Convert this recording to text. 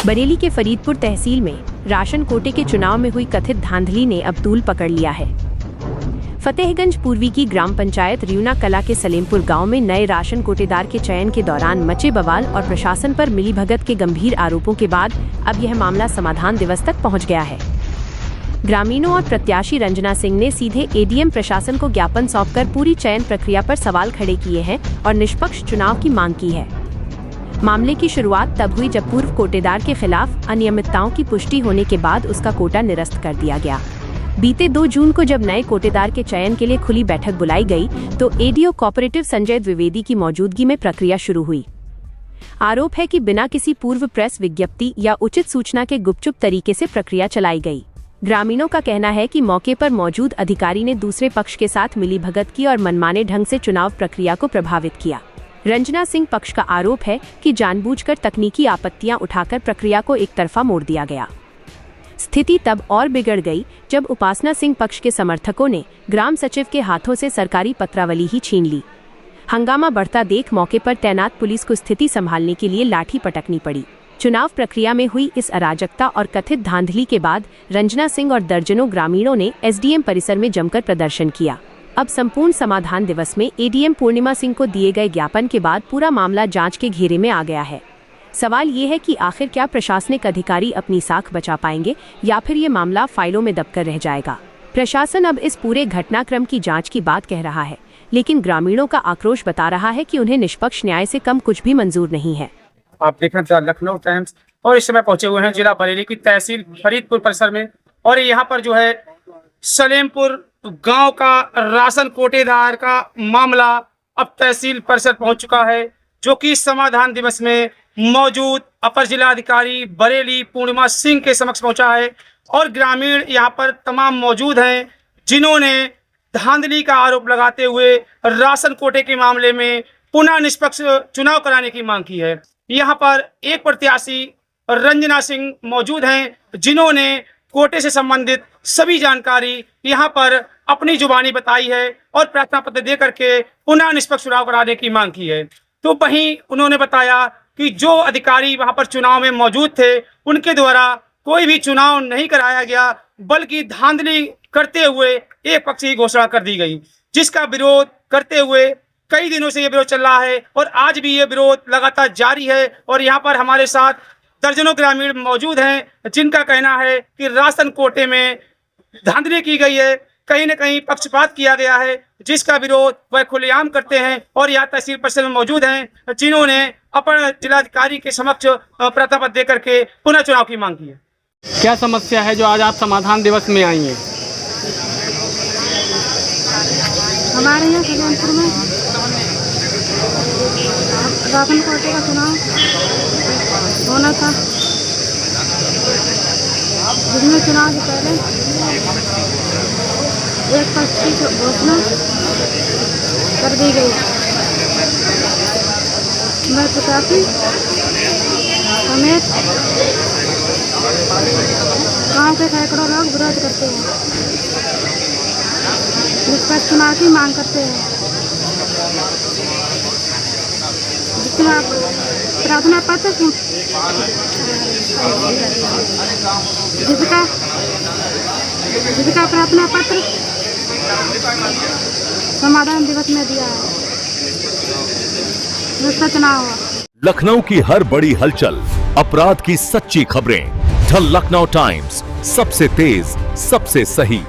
बरेली के फरीदपुर तहसील में राशन कोटे के चुनाव में हुई कथित धांधली ने अब तूल पकड़ लिया है। फतेहगंज पूर्वी की ग्राम पंचायत रियूना कला के सलेमपुर गांव में नए राशन कोटेदार के चयन के दौरान मचे बवाल और प्रशासन पर मिलीभगत के गंभीर आरोपों के बाद अब यह मामला समाधान दिवस तक पहुंच गया है। ग्रामीणों और प्रत्याशी रंजना सिंह ने सीधे एडीएम प्रशासन को ज्ञापन सौंपकर पूरी चयन प्रक्रिया पर सवाल खड़े किए हैं और निष्पक्ष चुनाव की मांग की है। मामले की शुरुआत तब हुई जब पूर्व कोटेदार के खिलाफ अनियमितताओं की पुष्टि होने के बाद उसका कोटा निरस्त कर दिया गया। बीते 2 जून को जब नए कोटेदार के चयन के लिए खुली बैठक बुलाई गई तो एडीओ कोऑपरेटिव संजय द्विवेदी की मौजूदगी में प्रक्रिया शुरू हुई। आरोप है कि बिना किसी पूर्व प्रेस विज्ञप्ति या उचित सूचना के गुपचुप तरीके से प्रक्रिया चलाई गई। ग्रामीणों का कहना है कि मौके पर मौजूद अधिकारी ने दूसरे पक्ष के साथ मिलीभगत की और मनमाने ढंग से चुनाव प्रक्रिया को प्रभावित किया। रंजना सिंह पक्ष का आरोप है कि जानबूझकर तकनीकी आपत्तियां उठाकर प्रक्रिया को एक तरफा मोड़ दिया गया। स्थिति तब और बिगड़ गई जब उपासना सिंह पक्ष के समर्थकों ने ग्राम सचिव के हाथों से सरकारी पत्रावली ही छीन ली। हंगामा बढ़ता देख मौके पर तैनात पुलिस को स्थिति संभालने के लिए लाठी पटकनी पड़ी। चुनाव प्रक्रिया में हुई इस अराजकता और कथित धांधली के बाद रंजना सिंह और दर्जनों ग्रामीणों ने एसडीएम परिसर में जमकर प्रदर्शन किया। अब संपूर्ण समाधान दिवस में एडीएम पूर्णिमा सिंह को दिए गए ज्ञापन के बाद पूरा मामला जांच के घेरे में आ गया है। सवाल ये है कि आखिर क्या प्रशासनिक अधिकारी अपनी साख बचा पाएंगे या फिर ये मामला फाइलों में दबकर रह जाएगा। प्रशासन अब इस पूरे घटनाक्रम की जांच की बात कह रहा है, लेकिन ग्रामीणों का आक्रोश बता रहा है कि उन्हें निष्पक्ष न्याय से कम कुछ भी मंजूर नहीं है। आप देख रहे हैं लखनऊ टाइम्स और इस समय पहुंचे हुए हैं जिला बरेली की तहसील फरीदपुर परिसर में और यहाँ पर जो है सलेमपुर गांव का राशन कोटेदार का मामला अब तहसील परिसर पहुंच चुका है, जो कि समाधान दिवस में मौजूद अपर जिलाधिकारी बरेली पूर्णिमा सिंह के समक्ष पहुंचा है और ग्रामीण यहां पर तमाम मौजूद हैं, जिन्होंने धांधली का आरोप लगाते हुए राशन कोटे के मामले में पुनः निष्पक्ष चुनाव कराने की मांग की है। यहां पर एक प्रत्याशी रंजना सिंह मौजूद हैं, जिन्होंने कोटे से संबंधित सभी जानकारी यहां पर अपनी जुबानी बताई है और प्रार्थना पत्र दे करके पुनः निष्पक्ष चुनाव कराने की मांग की है। तो वहीं उन्होंने बताया कि जो अधिकारी वहां पर चुनाव में मौजूद थे उनके द्वारा कोई भी चुनाव नहीं कराया गया, बल्कि धांधली करते हुए एक पक्षीय घोषणा कर दी गई, जिसका विरोध करते हुए कई दिनों से ये विरोध चल रहा है और आज भी ये विरोध लगातार जारी है। और यहाँ पर हमारे साथ दर्जनों ग्रामीण मौजूद हैं, जिनका कहना है कि राशन कोटे में धांधली की गई है, कहीं न कहीं पक्षपात किया गया है, जिसका विरोध वह खुलेआम करते हैं और यहाँ तहसील परिषद में मौजूद हैं, जिन्होंने अपर जिलाधिकारी के समक्ष प्रार्थना पत्र देकर के पुनः चुनाव की मांग की है। क्या समस्या है जो आज आप समाधान दिवस में आई हैं? हमारे यहाँ सलेमपुर में राशन कोटे का चुनाव होना था, जिसमें चुनाव से पहले एक पक्षी घोषणा कर दी गई। मैं प्रत्याशी समेत गाँव के सैकड़ों लोग विरोध करते हैं, निष्पक्ष चुनाव की मांग करते हैं, जिसका प्रार्थना पत्र जिसका प्रार्थना पत्र समाधान दिवस में दिया है, जिसका चुनाव हुआ। लखनऊ की हर बड़ी हलचल, अपराध की सच्ची खबरें, द लखनऊ टाइम्स, सबसे तेज, सबसे सही।